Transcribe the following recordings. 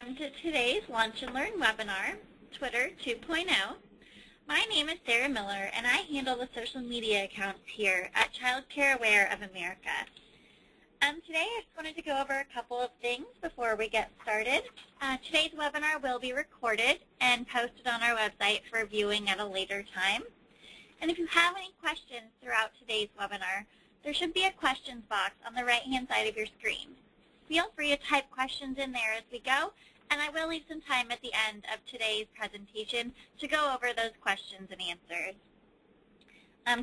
To today's Lunch and Learn webinar, Twitter 2.0. My name is Sarah Miller, and I handle the social media accounts here at Child Care Aware of America. Today I just wanted to go over a couple of things before we get started. Today's webinar will be recorded and posted on our website for viewing at a later time. And if you have any questions throughout today's webinar, there should be a questions box on the right-hand side of your screen. Feel free to type questions in there as we go, and I will leave some time at the end of today's presentation to go over those questions and answers.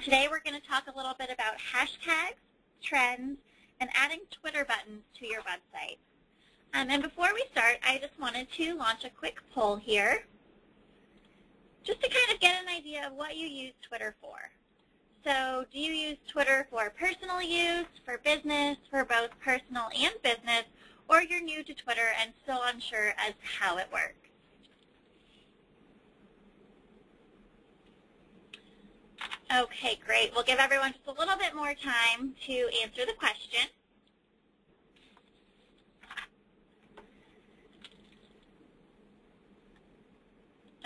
Today we're going to talk a little bit about hashtags, trends, and adding Twitter buttons to your website. And before we start, I just wanted to launch a quick poll here, just to kind of get an idea of what you use Twitter for. So do you use Twitter for personal use, for business, for both personal and business, or you're new to Twitter and still unsure as to how it works? Okay, great. We'll give everyone just a little bit more time to answer the question.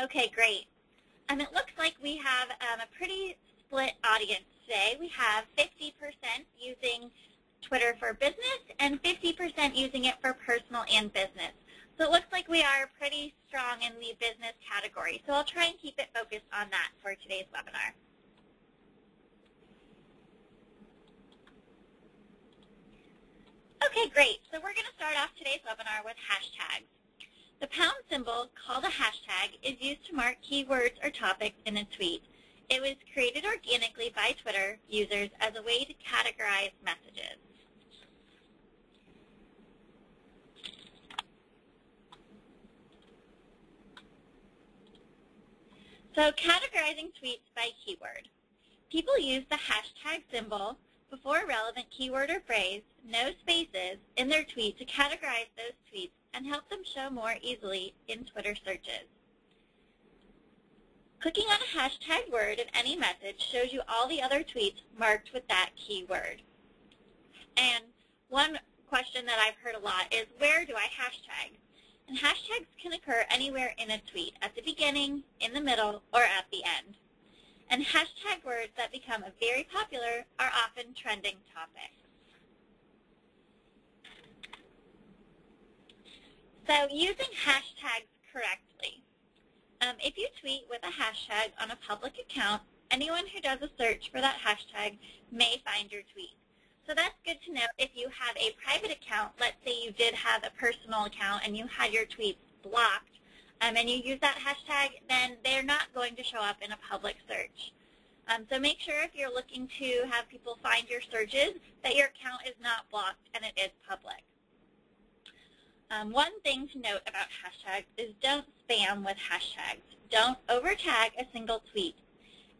Okay, great. It looks like we have a pretty split audience today. We have 50% using Twitter for business and 50% using it for personal and business. So it looks like we are pretty strong in the business category. So I'll try and keep it focused on that for today's webinar. Okay, great. So we're going to start off today's webinar with hashtags. The pound symbol, called a hashtag, is used to mark keywords or topics in a tweet. It was created organically by Twitter users as a way to categorize messages. So categorizing tweets by keyword. People use the hashtag symbol before a relevant keyword or phrase, no spaces, in their tweet to categorize those tweets and help them show more easily in Twitter searches. Clicking on a hashtag word in any message shows you all the other tweets marked with that keyword. And one question that I've heard a lot is, where do I hashtag? And hashtags can occur anywhere in a tweet, at the beginning, in the middle, or at the end. And hashtag words that become very popular are often trending topics. So using hashtags correctly. If you tweet with a hashtag on a public account, anyone who does a search for that hashtag may find your tweet. So that's good to know if you have a private account. Let's say you did have a personal account and you had your tweets blocked, and you use that hashtag, then they're not going to show up in a public search. So make sure if you're looking to have people find your searches that your account is not blocked and it is public. One thing to note about hashtags is don't spam with hashtags. Don't over-tag a single tweet.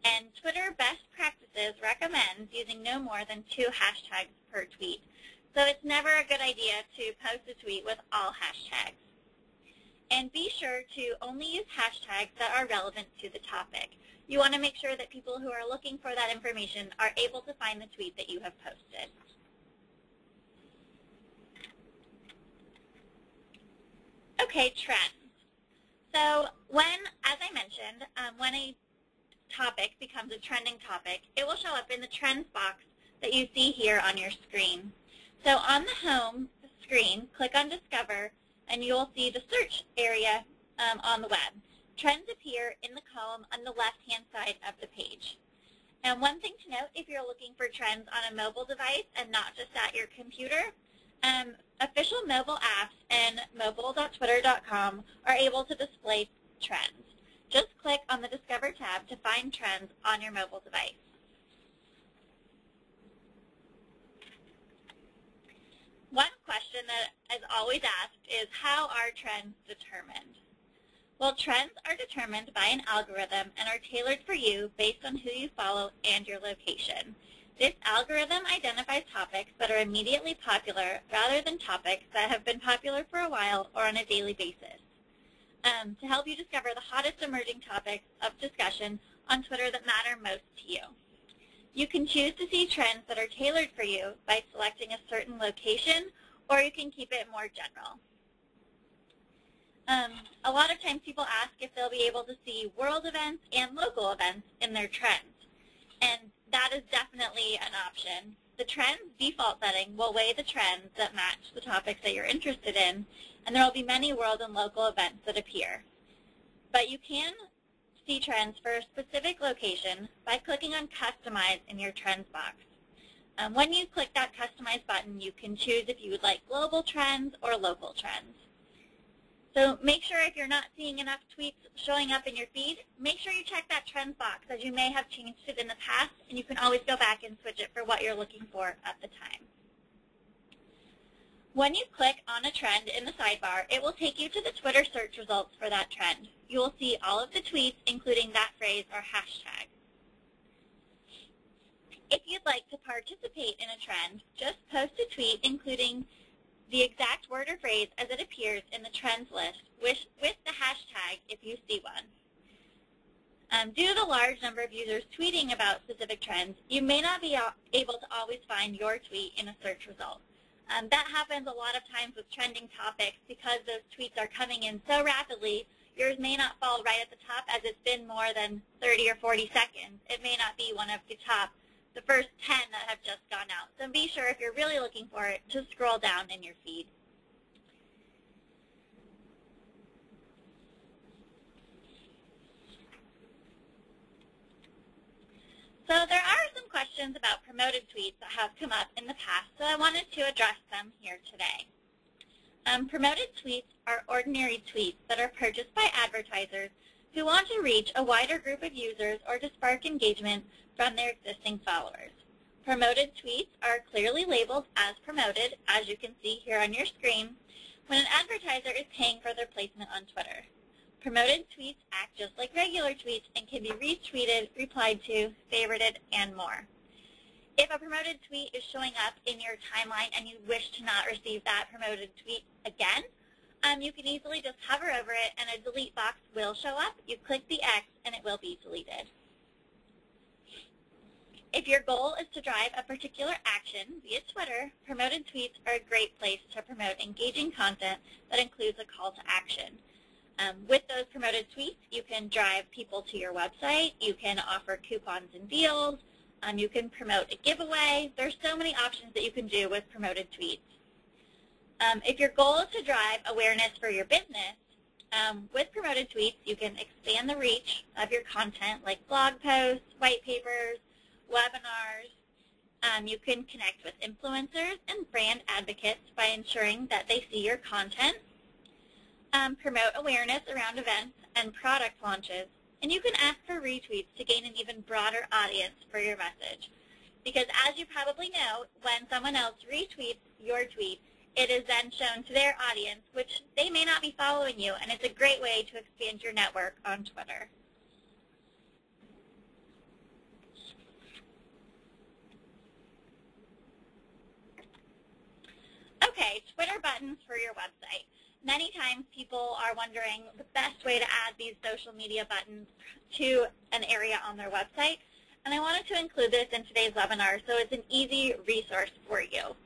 And Twitter best practices recommends using no more than 2 hashtags per tweet. So it's never a good idea to post a tweet with all hashtags. And be sure to only use hashtags that are relevant to the topic. You want to make sure that people who are looking for that information are able to find the tweet that you have posted. Okay, trends. So as I mentioned, when a topic becomes a trending topic, it will show up in the trends box that you see here on your screen. So on the home screen, click on Discover, and you'll see the search area on the web. Trends appear in the column on the left-hand side of the page. And one thing to note, if you're looking for trends on a mobile device and not just at your computer, official mobile apps and mobile.twitter.com are able to display trends. Just click on the Discover tab to find trends on your mobile device. One question that is always asked is, how are trends determined? Well, trends are determined by an algorithm and are tailored for you based on who you follow and your location. This algorithm identifies topics that are immediately popular rather than topics that have been popular for a while or on a daily basis, to help you discover the hottest emerging topics of discussion on Twitter that matter most to you. You can choose to see trends that are tailored for you by selecting a certain location, or you can keep it more general. A lot of times people ask if they'll be able to see world events and local events in their trends, and that is definitely an option. The trends default setting will weigh the trends that match the topics that you're interested in, and there will be many world and local events that appear. But you can see trends for a specific location by clicking on Customize in your Trends box. When you click that Customize button, you can choose if you would like global trends or local trends. So make sure if you're not seeing enough tweets showing up in your feed, make sure you check that Trends box, as you may have changed it in the past, and you can always go back and switch it for what you're looking for at the time. When you click on a trend in the sidebar, it will take you to the Twitter search results for that trend. You will see all of the tweets, including that phrase or hashtag. If you'd like to participate in a trend, just post a tweet including the exact word or phrase as it appears in the trends list with the hashtag if you see one. Due to the large number of users tweeting about specific trends, you may not be able to always find your tweet in a search result. That happens a lot of times with trending topics because those tweets are coming in so rapidly. Yours may not fall right at the top as it's been more than 30 or 40 seconds. It may not be one of the first 10 that have just gone out. So be sure if you're really looking for it to scroll down in your feed. So there are some questions about promoted tweets that have come up in the past, so I wanted to address them here today. Promoted tweets are ordinary tweets that are purchased by advertisers who want to reach a wider group of users or to spark engagement from their existing followers. Promoted tweets are clearly labeled as promoted, as you can see here on your screen, when an advertiser is paying for their placement on Twitter. Promoted tweets act just like regular tweets and can be retweeted, replied to, favorited, and more. If a promoted tweet is showing up in your timeline and you wish to not receive that promoted tweet again, you can easily just hover over it and a delete box will show up. You click the X and it will be deleted. If your goal is to drive a particular action via Twitter, promoted tweets are a great place to promote engaging content that includes a call to action. With those promoted tweets, you can drive people to your website, you can offer coupons and deals, you can promote a giveaway. There's so many options that you can do with promoted tweets. If your goal is to drive awareness for your business, with promoted tweets, you can expand the reach of your content like blog posts, white papers, webinars. You can connect with influencers and brand advocates by ensuring that they see your content. Promote awareness around events and product launches. And you can ask for retweets to gain an even broader audience for your message. Because as you probably know, when someone else retweets your tweet, it is then shown to their audience, which they may not be following you, and it's a great way to expand your network on Twitter. Okay, Twitter buttons for your website. Many times people are wondering the best way to add these social media buttons to an area on their website, and I wanted to include this in today's webinar so it's an easy resource for you.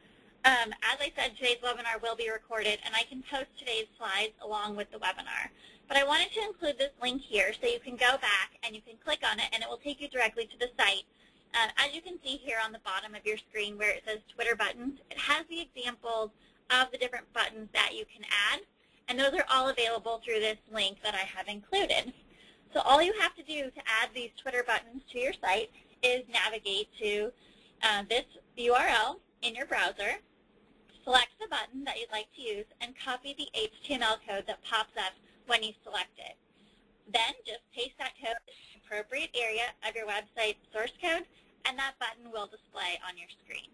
As I said, today's webinar will be recorded, and I can post today's slides along with the webinar. But I wanted to include this link here so you can go back and you can click on it, and it will take you directly to the site. As you can see here on the bottom of your screen where it says Twitter buttons, it has the examples of the different buttons that you can add, and those are all available through this link that I have included. So all you have to do to add these Twitter buttons to your site is navigate to this URL in your browser, select the button that you'd like to use, and copy the HTML code that pops up when you select it. Then just paste that code in the appropriate area of your website source code, and that button will display on your screen.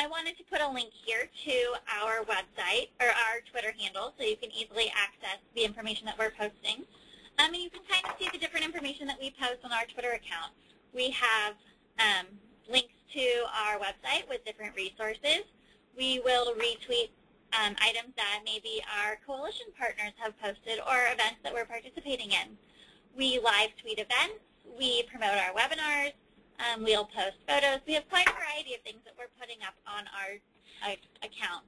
I wanted to put a link here to our website, or our Twitter handle, so you can easily access the information that we're posting. And you can kind of see the different information that we post on our Twitter account. We have links to our website with different resources. We will retweet items that maybe our coalition partners have posted or events that we're participating in. We live tweet events. we promote our webinars. We'll post photos. We have quite a variety of things that we're putting up on our account.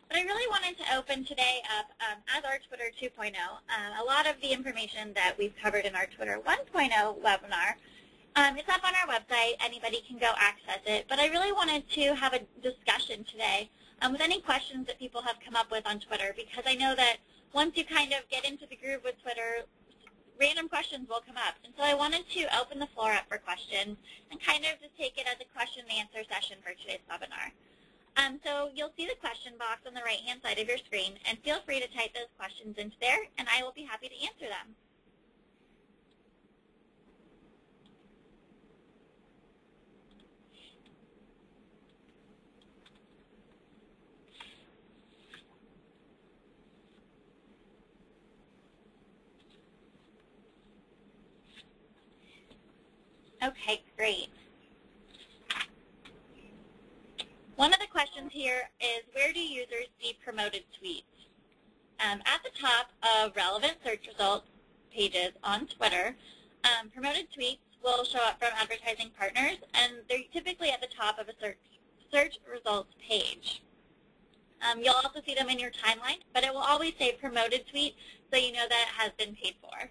But I really wanted to open today up as our Twitter 2.0. A lot of the information that we've covered in our Twitter 1.0 webinar is up on our website. Anybody can go access it. But I really wanted to have a discussion today with any questions that people have come up with on Twitter, because I know that once you kind of get into the groove with Twitter, random questions will come up. And so I wanted to open the floor up for questions and kind of just take it as a question and answer session for today's webinar. So you'll see the question box on the right-hand side of your screen, and feel free to type those questions into there, and I will be happy to answer them. Okay, great. One of the questions here is, where do users see promoted tweets? At the top of relevant search results pages on Twitter, promoted tweets will show up from advertising partners, and they're typically at the top of a search results page. You'll also see them in your timeline, but it will always say promoted tweet, so you know that it has been paid for.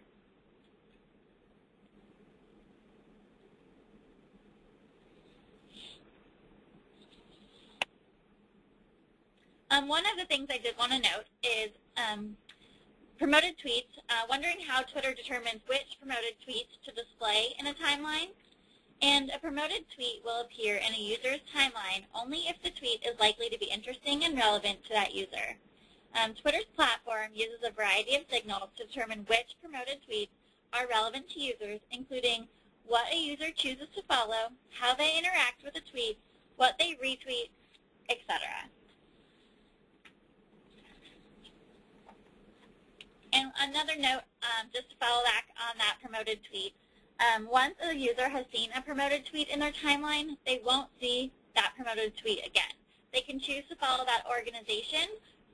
One of the things I did want to note is promoted tweets, wondering how Twitter determines which promoted tweets to display in a timeline. And a promoted tweet will appear in a user's timeline only if the tweet is likely to be interesting and relevant to that user. Twitter's platform uses a variety of signals to determine which promoted tweets are relevant to users, including what a user chooses to follow, how they interact with a tweet, what they retweet, etc. And another note, just to follow back on that promoted tweet, once a user has seen a promoted tweet in their timeline, they won't see that promoted tweet again. They can choose to follow that organization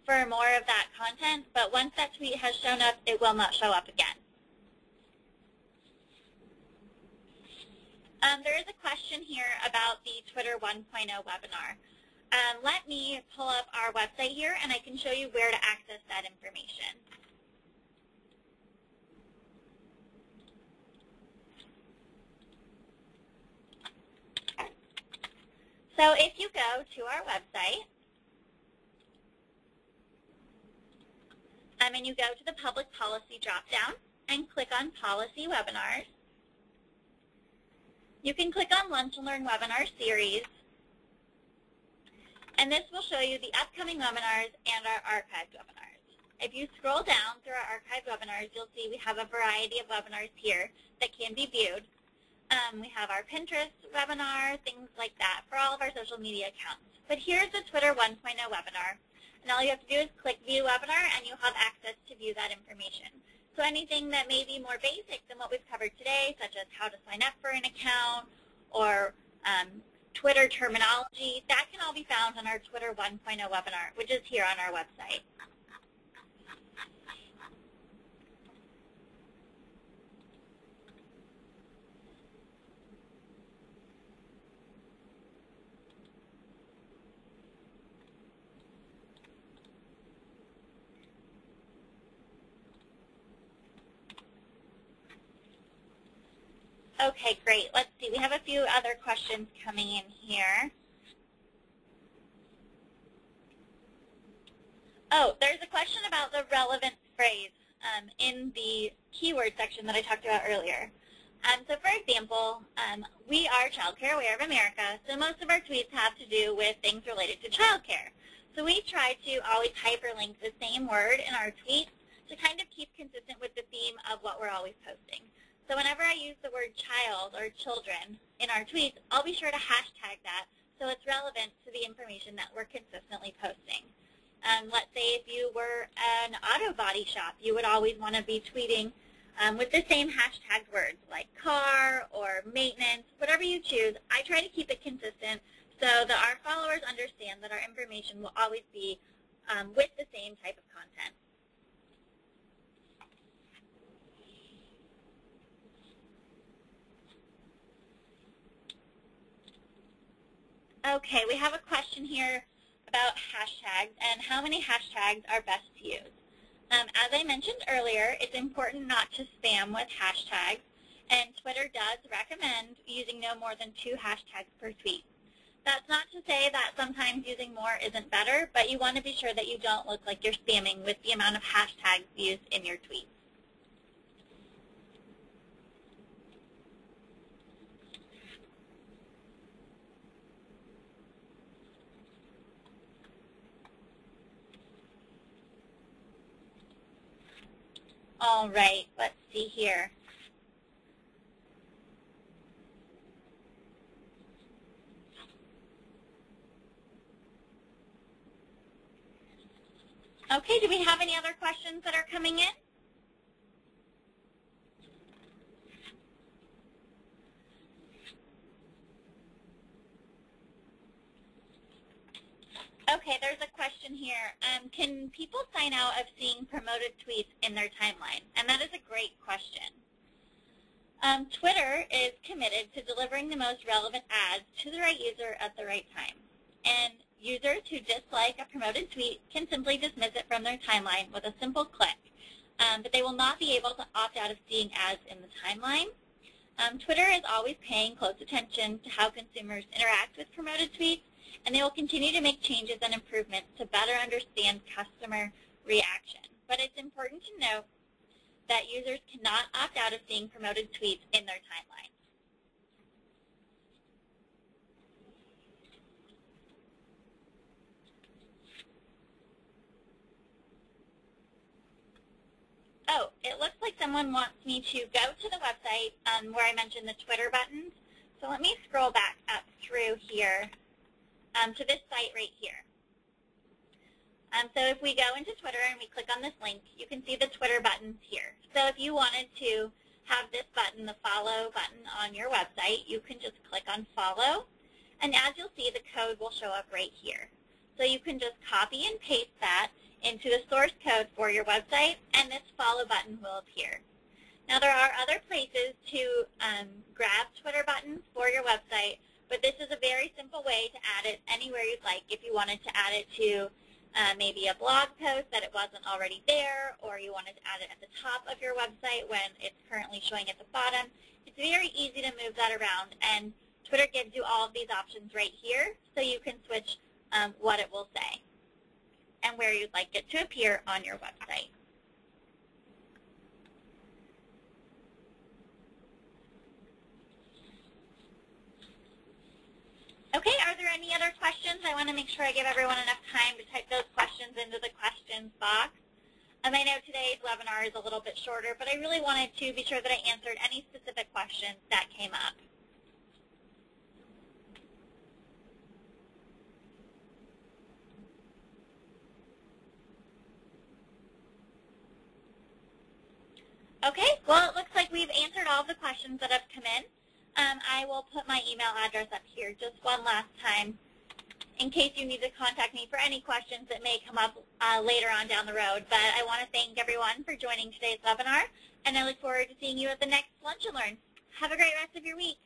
for more of that content, but once that tweet has shown up, it will not show up again. There is a question here about the Twitter 1.0 webinar. Let me pull up our website here, and I can show you where to access that information. So if you go to our website, and you go to the Public Policy drop-down and click on Policy Webinars, you can click on Lunch and Learn Webinar Series, and this will show you the upcoming webinars and our archived webinars. If you scroll down through our archived webinars, you'll see we have a variety of webinars here that can be viewed. We have our Pinterest webinar, things like that, for all of our social media accounts. But here's the Twitter 1.0 webinar, and all you have to do is click View Webinar, and you'll have access to view that information. So anything that may be more basic than what we've covered today, such as how to sign up for an account or Twitter terminology, that can all be found on our Twitter 1.0 webinar, which is here on our website. Okay, great. Let's see. We have a few other questions coming in here. Oh, there's a question about the relevant phrase in the keyword section that I talked about earlier. So for example, we are Child Care Aware of America, so most of our tweets have to do with things related to child care. So we try to always hyperlink the same word in our tweets to kind of keep consistent with the theme of what we're always posting. So whenever I use the word child or children in our tweets, I'll be sure to hashtag that so it's relevant to the information that we're consistently posting. Let's say if you were an auto body shop, you would always want to be tweeting with the same hashtag words like car or maintenance, whatever you choose. I try to keep it consistent so that our followers understand that our information will always be with the same type of content. Okay, we have a question here about hashtags and how many hashtags are best to use. As I mentioned earlier, it's important not to spam with hashtags, and Twitter does recommend using no more than 2 hashtags per tweet. That's not to say that sometimes using more isn't better, but you want to be sure that you don't look like you're spamming with the amount of hashtags used in your tweets. All right, let's see here. Okay, do we have any other questions that are coming in? Okay, there's a question here. Can people sign out of seeing promoted tweets in their timeline? And that is a great question. Twitter is committed to delivering the most relevant ads to the right user at the right time. And users who dislike a promoted tweet can simply dismiss it from their timeline with a simple click. But they will not be able to opt out of seeing ads in the timeline. Twitter is always paying close attention to how consumers interact with promoted tweets, and they will continue to make changes and improvements to better understand customer reaction. But it's important to note that users cannot opt out of seeing promoted tweets in their timeline. Oh, it looks like someone wants me to go to the website where I mentioned the Twitter buttons. So let me scroll back up through here to this site right here. So if we go into Twitter and we click on this link, you can see the Twitter buttons here. So if you wanted to have this button, the follow button on your website, you can just click on follow. And as you'll see, the code will show up right here. So you can just copy and paste that into the source code for your website, and this follow button will appear. Now there are other places to grab Twitter buttons for your website, but this is a very simple way to add it anywhere you'd like. If you wanted to add it to maybe a blog post that it wasn't already there, or you wanted to add it at the top of your website when it's currently showing at the bottom, it's very easy to move that around, and Twitter gives you all of these options right here, so you can switch what it will say and where you'd like it to appear on your website. Okay, are there any other questions? I want to make sure I give everyone enough time to type those questions into the questions box. I know today's webinar is a little bit shorter, but I really wanted to be sure that I answered any specific questions that came up. Okay, well, it looks like we've answered all of the questions that have come in. I will put my email address up here just one last time in case you need to contact me for any questions that may come up later on down the road. But I want to thank everyone for joining today's webinar, and I look forward to seeing you at the next Lunch and Learn. Have a great rest of your week.